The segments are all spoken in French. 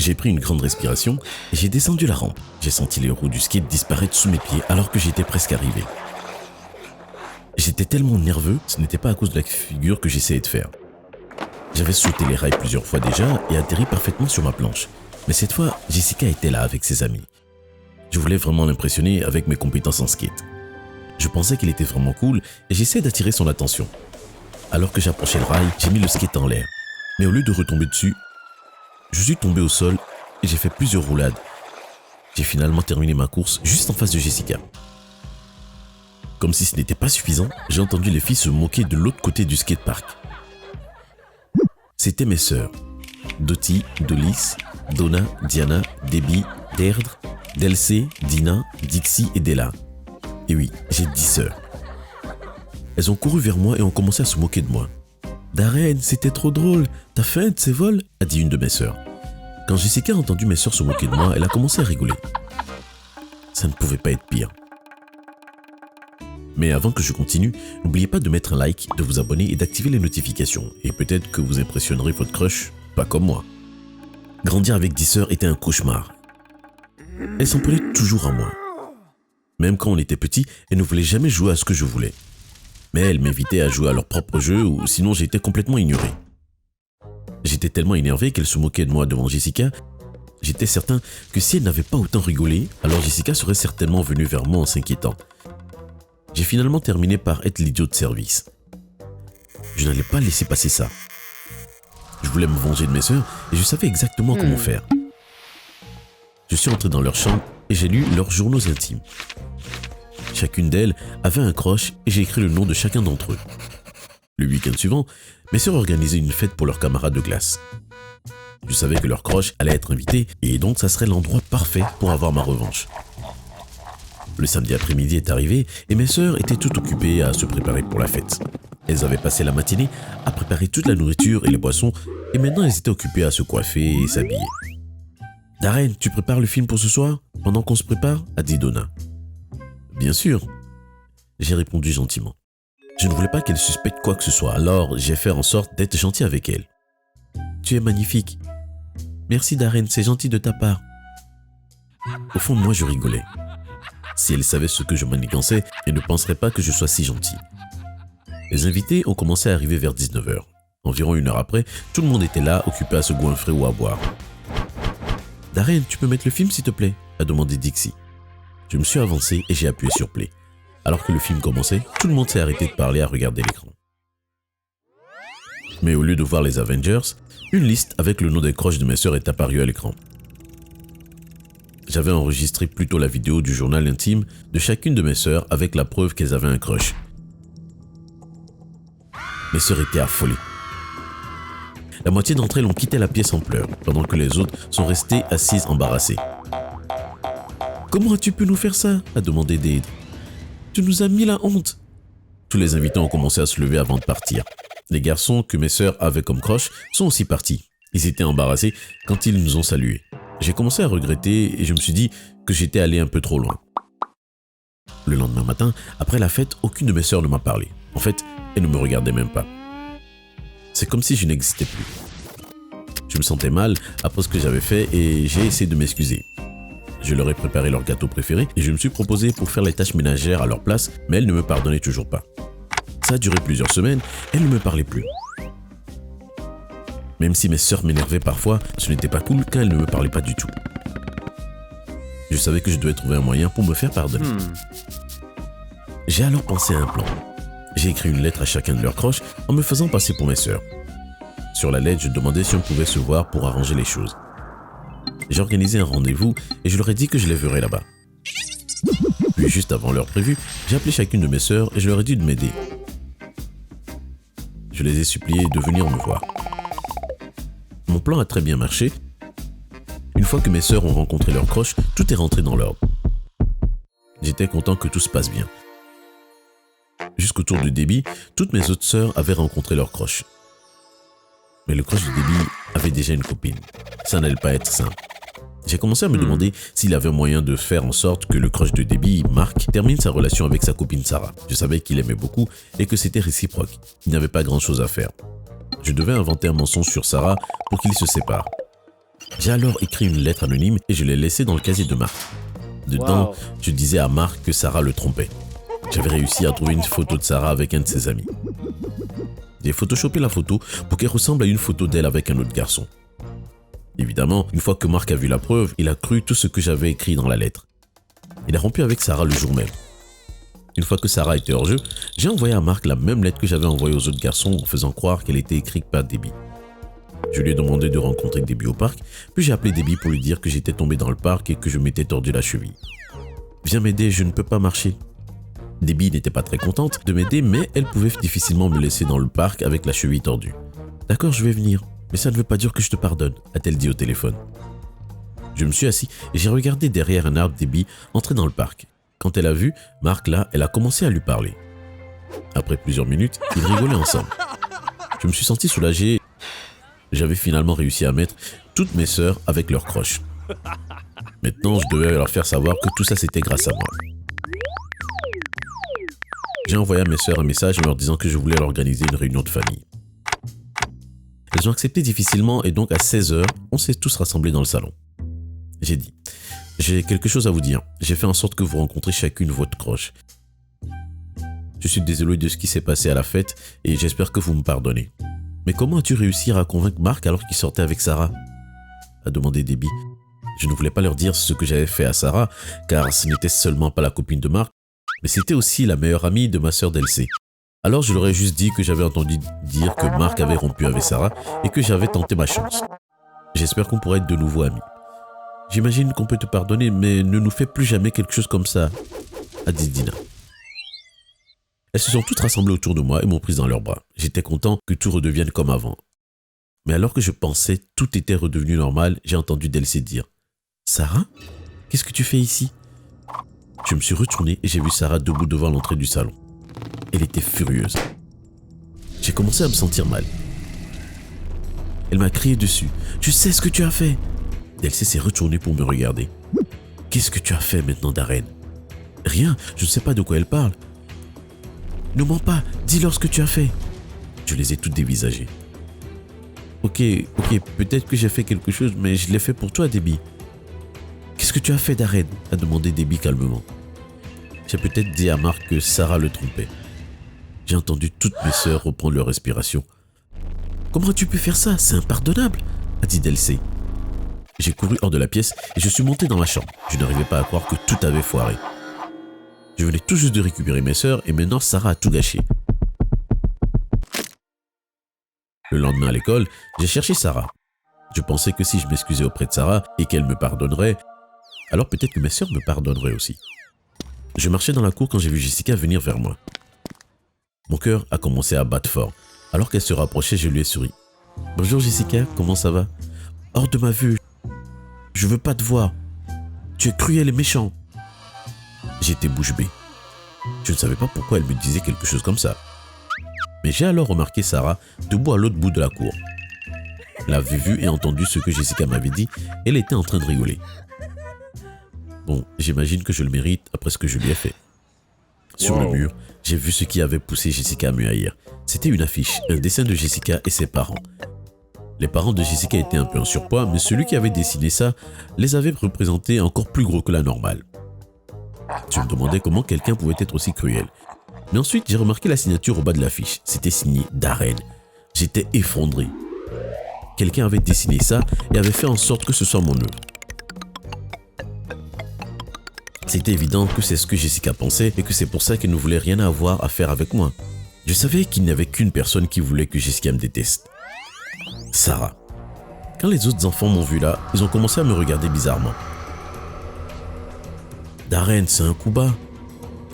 J'ai pris une grande respiration et j'ai descendu la rampe. J'ai senti les roues du skate disparaître sous mes pieds alors que j'étais presque arrivé. J'étais tellement nerveux, ce n'était pas à cause de la figure que j'essayais de faire. J'avais sauté les rails plusieurs fois déjà et atterri parfaitement sur ma planche. Mais cette fois, Jessica était là avec ses amis. Je voulais vraiment l'impressionner avec mes compétences en skate. Je pensais qu'il était vraiment cool et j'essayais d'attirer son attention. Alors que j'approchais le rail, j'ai mis le skate en l'air. Mais au lieu de retomber dessus, je suis tombé au sol et j'ai fait plusieurs roulades. J'ai finalement terminé ma course juste en face de Jessica. Comme si ce n'était pas suffisant, j'ai entendu les filles se moquer de l'autre côté du skatepark. C'étaient mes sœurs, Dottie, Dolis, Donna, Diana, Debbie, Deirdre, Delcé, Dina, Dixie et Della. Et oui, j'ai 10 sœurs. Elles ont couru vers moi et ont commencé à se moquer de moi. « Darren, c'était trop drôle, t'as fait un de ces vols ?» a dit une de mes sœurs. Quand Jessica a entendu mes sœurs se moquer de moi, elle a commencé à rigoler. Ça ne pouvait pas être pire. Mais avant que je continue, n'oubliez pas de mettre un like, de vous abonner et d'activer les notifications. Et peut-être que vous impressionnerez votre crush, pas comme moi. Grandir avec 10 sœurs était un cauchemar. Elles s'en prenaient toujours à moi. Même quand on était petit, elles ne voulaient jamais jouer à ce que je voulais. Mais elles m'invitaient à jouer à leur propre jeu ou sinon j'étais complètement ignoré. J'étais tellement énervé qu'elles se moquaient de moi devant Jessica. J'étais certain que si elle n'avait pas autant rigolé, alors Jessica serait certainement venue vers moi en s'inquiétant. J'ai finalement terminé par être l'idiot de service. Je n'allais pas laisser passer ça. Je voulais me venger de mes sœurs et je savais exactement comment faire. Je suis entré dans leur chambre et j'ai lu leurs journaux intimes. Chacune d'elles avait un croche et j'ai écrit le nom de chacun d'entre eux. Le week-end suivant, mes sœurs organisaient une fête pour leurs camarades de classe. Je savais que leur croche allait être invitée et donc ça serait l'endroit parfait pour avoir ma revanche. Le samedi après-midi est arrivé et mes sœurs étaient toutes occupées à se préparer pour la fête. Elles avaient passé la matinée à préparer toute la nourriture et les boissons et maintenant elles étaient occupées à se coiffer et s'habiller. « Darren, tu prépares le film pour ce soir, pendant qu'on se prépare ?» a dit Donna. « Bien sûr !» J'ai répondu gentiment. Je ne voulais pas qu'elle suspecte quoi que ce soit, alors j'ai fait en sorte d'être gentil avec elle. « Tu es magnifique. »« Merci Darren, c'est gentil de ta part. » Au fond de moi, je rigolais. Si elle savait ce que je manigançais, elle ne penserait pas que je sois si gentil. Les invités ont commencé à arriver vers 19h. Environ 1 heure après, tout le monde était là, occupé à se goinfrer ou à boire. « Darren, tu peux mettre le film s'il te plaît ?» a demandé Dixie. Je me suis avancé et j'ai appuyé sur play. Alors que le film commençait, tout le monde s'est arrêté de parler à regarder l'écran. Mais au lieu de voir les Avengers, une liste avec le nom des croches de mes sœurs est apparue à l'écran. J'avais enregistré plutôt la vidéo du journal intime de chacune de mes sœurs avec la preuve qu'elles avaient un crush. Mes sœurs étaient affolées. La moitié d'entre elles ont quitté la pièce en pleurs, pendant que les autres sont restées assises embarrassées. « Comment as-tu pu nous faire ça ?» a demandé Deirdre. « Tu nous as mis la honte !» Tous les invités ont commencé à se lever avant de partir. Les garçons que mes sœurs avaient comme crush sont aussi partis. Ils étaient embarrassés quand ils nous ont salués. J'ai commencé à regretter et je me suis dit que j'étais allé un peu trop loin. Le lendemain matin, après la fête, aucune de mes sœurs ne m'a parlé. En fait, elles ne me regardaient même pas. C'est comme si je n'existais plus. Je me sentais mal après ce que j'avais fait et j'ai essayé de m'excuser. Je leur ai préparé leur gâteau préféré et je me suis proposé pour faire les tâches ménagères à leur place, mais elles ne me pardonnaient toujours pas. Ça a duré plusieurs semaines, elles ne me parlaient plus. Même si mes sœurs m'énervaient parfois, ce n'était pas cool quand elles ne me parlaient pas du tout. Je savais que je devais trouver un moyen pour me faire pardonner. J'ai alors pensé à un plan. J'ai écrit une lettre à chacun de leurs croches en me faisant passer pour mes sœurs. Sur la lettre, je demandais si on pouvait se voir pour arranger les choses. J'ai organisé un rendez-vous et je leur ai dit que je les verrais là-bas. Puis juste avant l'heure prévue, j'ai appelé chacune de mes sœurs et je leur ai dit de m'aider. Je les ai suppliées de venir me voir. Mon plan a très bien marché. Une fois que mes sœurs ont rencontré leurs croches, tout est rentré dans l'ordre. J'étais content que tout se passe bien. Jusqu'au tour de Debbie, toutes mes autres sœurs avaient rencontré leur crush. Mais le crush de Debbie avait déjà une copine. Ça n'allait pas être simple. J'ai commencé à me demander s'il avait moyen de faire en sorte que le crush de Debbie, Marc, termine sa relation avec sa copine Sarah. Je savais qu'il aimait beaucoup et que c'était réciproque. Il n'avait pas grand-chose à faire. Je devais inventer un mensonge sur Sarah pour qu'ils se séparent. J'ai alors écrit une lettre anonyme et je l'ai laissée dans le casier de Marc. Dedans, Wow. je disais à Marc que Sarah le trompait. J'avais réussi à trouver une photo de Sarah avec un de ses amis. J'ai photoshopé la photo pour qu'elle ressemble à une photo d'elle avec un autre garçon. Évidemment, une fois que Marc a vu la preuve, il a cru tout ce que j'avais écrit dans la lettre. Il a rompu avec Sarah le jour même. Une fois que Sarah était hors jeu, j'ai envoyé à Marc la même lettre que j'avais envoyée aux autres garçons en faisant croire qu'elle était écrite par Debbie. Je lui ai demandé de rencontrer Debbie au parc, puis j'ai appelé Debbie pour lui dire que j'étais tombé dans le parc et que je m'étais tordu la cheville. « Viens m'aider, je ne peux pas marcher. » Debbie n'était pas très contente de m'aider, mais elle pouvait difficilement me laisser dans le parc avec la cheville tordue. « D'accord, je vais venir, mais ça ne veut pas dire que je te pardonne, a-t-elle dit au téléphone. Je me suis assis et j'ai regardé derrière un arbre Debbie entrer dans le parc. Quand elle a vu Marc là, elle a commencé à lui parler. Après plusieurs minutes, ils rigolaient ensemble. Je me suis senti soulagé. J'avais finalement réussi à mettre toutes mes sœurs avec leurs croches. Maintenant, je devais leur faire savoir que tout ça c'était grâce à moi. J'ai envoyé à mes sœurs un message en leur disant que je voulais leur organiser une réunion de famille. Elles ont accepté difficilement et donc à 16h, on s'est tous rassemblés dans le salon. J'ai dit, j'ai quelque chose à vous dire. J'ai fait en sorte que vous rencontrez chacune votre croche. Je suis désolé de ce qui s'est passé à la fête et j'espère que vous me pardonnez. Mais comment as-tu réussi à convaincre Marc alors qu'il sortait avec Sarah ? A demandé Debbie. Je ne voulais pas leur dire ce que j'avais fait à Sarah, car ce n'était seulement pas la copine de Marc, mais c'était aussi la meilleure amie de ma sœur Delcé. Alors je leur ai juste dit que j'avais entendu dire que Marc avait rompu avec Sarah et que j'avais tenté ma chance. J'espère qu'on pourra être de nouveau amis. J'imagine qu'on peut te pardonner, mais ne nous fais plus jamais quelque chose comme ça, a dit Dina. Elles se sont toutes rassemblées autour de moi et m'ont prise dans leurs bras. J'étais content que tout redevienne comme avant. Mais alors que je pensais tout était redevenu normal, j'ai entendu Delcé dire « Sarah, qu'est-ce que tu fais ici ?» Je me suis retourné et j'ai vu Sarah debout devant l'entrée du salon. Elle était furieuse. J'ai commencé à me sentir mal. Elle m'a crié dessus. « Je sais ce que tu as fait !» Delcé s'est retournée pour me regarder. « Qu'est-ce que tu as fait maintenant, Darren ?»« Rien, je ne sais pas de quoi elle parle. »« Ne mens pas, dis-leur ce que tu as fait. » Je les ai toutes dévisagées. Ok, peut-être que j'ai fait quelque chose, mais je l'ai fait pour toi, Debbie. Qu'est-ce que tu as fait, Darren ? A demandé Debbie calmement. J'ai peut-être dit à Marc que Sarah le trompait. J'ai entendu toutes mes sœurs reprendre leur respiration. Comment tu peux faire ça ? C'est impardonnable, a dit Delcé. J'ai couru hors de la pièce et je suis monté dans la chambre. Je n'arrivais pas à croire que tout avait foiré. Je venais tout juste de récupérer mes sœurs et maintenant Sarah a tout gâché. Le lendemain à l'école, j'ai cherché Sarah. Je pensais que si je m'excusais auprès de Sarah et qu'elle me pardonnerait, alors peut-être que mes sœurs me pardonneraient aussi. Je marchais dans la cour quand j'ai vu Jessica venir vers moi. Mon cœur a commencé à battre fort. Alors qu'elle se rapprochait, je lui ai souri. « Bonjour Jessica, comment ça va ? Hors de ma vue. Je veux pas te voir. Tu es cruel et méchant. » J'étais bouche bée. Je ne savais pas pourquoi elle me disait quelque chose comme ça. Mais j'ai alors remarqué Sarah debout à l'autre bout de la cour. Elle avait vu et entendu ce que Jessica m'avait dit. Elle était en train de rigoler. Bon, j'imagine que je le mérite après ce que je lui ai fait. Sur le mur, j'ai vu ce qui avait poussé Jessica à me haïr. C'était une affiche, un dessin de Jessica et ses parents. Les parents de Jessica étaient un peu en surpoids, mais celui qui avait dessiné ça les avait représentés encore plus gros que la normale. Je me demandais comment quelqu'un pouvait être aussi cruel. Mais ensuite, j'ai remarqué la signature au bas de l'affiche. C'était signé Darren. J'étais effondré. Quelqu'un avait dessiné ça et avait fait en sorte que ce soit mon œuvre. C'était évident que c'est ce que Jessica pensait et que c'est pour ça qu'elle ne voulait rien avoir à faire avec moi. Je savais qu'il n'y avait qu'une personne qui voulait que Jessica me déteste. Sarah. Quand les autres enfants m'ont vu là, ils ont commencé à me regarder bizarrement. Darren, c'est un coup bas,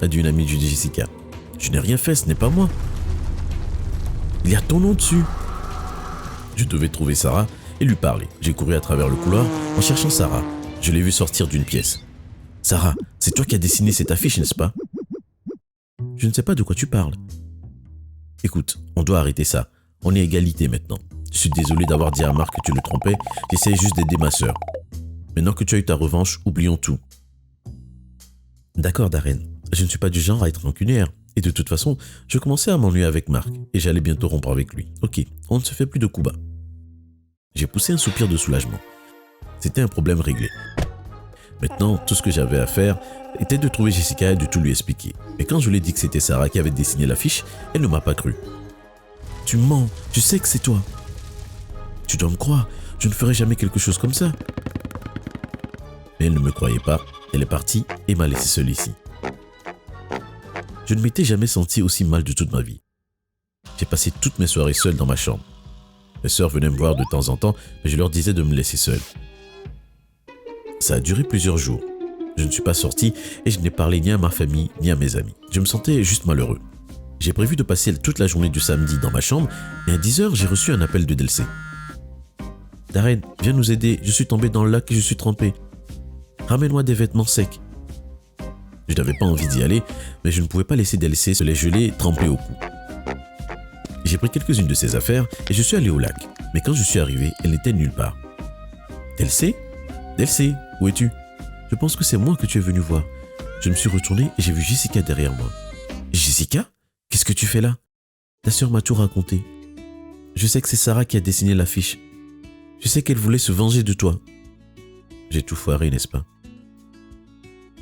a dit une amie de Jessica. Je n'ai rien fait, ce n'est pas moi. Il y a ton nom dessus. Je devais trouver Sarah et lui parler. J'ai couru à travers le couloir en cherchant Sarah. Je l'ai vue sortir d'une pièce. Sarah, c'est toi qui as dessiné cette affiche, n'est-ce pas ? Je ne sais pas de quoi tu parles. Écoute, on doit arrêter ça. On est à égalité maintenant. Je suis désolé d'avoir dit à Marc que tu le trompais. J'essaie juste d'aider ma sœur. Maintenant que tu as eu ta revanche, oublions tout. D'accord, Darren. Je ne suis pas du genre à être rancunière. Et de toute façon, je commençais à m'ennuyer avec Marc et j'allais bientôt rompre avec lui. Ok, on ne se fait plus de coups bas. J'ai poussé un soupir de soulagement. C'était un problème réglé. Maintenant, tout ce que j'avais à faire était de trouver Jessica et de tout lui expliquer. Mais quand je lui ai dit que c'était Sarah qui avait dessiné l'affiche, elle ne m'a pas cru. « Tu mens, tu sais que c'est toi. Tu dois me croire, je ne ferai jamais quelque chose comme ça. » Mais elle ne me croyait pas, elle est partie et m'a laissé seul ici. Je ne m'étais jamais senti aussi mal de toute ma vie. J'ai passé toutes mes soirées seul dans ma chambre. Mes sœurs venaient me voir de temps en temps, mais je leur disais de me laisser seul. Ça a duré plusieurs jours. Je ne suis pas sorti et je n'ai parlé ni à ma famille ni à mes amis. Je me sentais juste malheureux. J'ai prévu de passer toute la journée du samedi dans ma chambre et à 10h, j'ai reçu un appel de Delcé. « Darren, viens nous aider, je suis tombé dans le lac et je suis trempé. Ramène-moi des vêtements secs. » Je n'avais pas envie d'y aller, mais je ne pouvais pas laisser Delcé se les geler trempés au cou. J'ai pris quelques-unes de ses affaires et je suis allé au lac. Mais quand je suis arrivé, elle n'était nulle part. « Delcé ? Delcé, où es-tu ? Je pense que c'est moi que tu es venu voir. » Je me suis retourné et j'ai vu Jessica derrière moi. « Jessica ? Qu'est-ce que tu fais là ? Ta sœur m'a tout raconté. Je sais que c'est Sarah qui a dessiné l'affiche. Je sais qu'elle voulait se venger de toi. » J'ai tout foiré, n'est-ce pas ?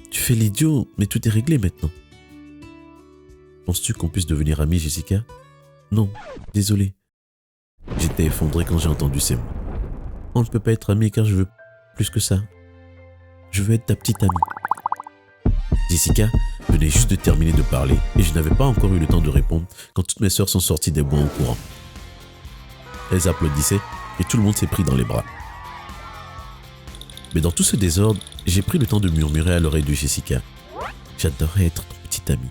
Tu fais l'idiot, mais tout est réglé maintenant. Penses-tu qu'on puisse devenir amis, Jessica ? Non, désolé. J'étais effondré quand j'ai entendu ces mots. On ne peut pas être amis car je veux plus que ça. Je veux être ta petite amie. Jessica venait juste de terminer de parler et je n'avais pas encore eu le temps de répondre quand toutes mes sœurs sont sorties des bois en courant. Elles applaudissaient et tout le monde s'est pris dans les bras. Mais dans tout ce désordre, j'ai pris le temps de murmurer à l'oreille de Jessica. J'adorerais être ton petite amie.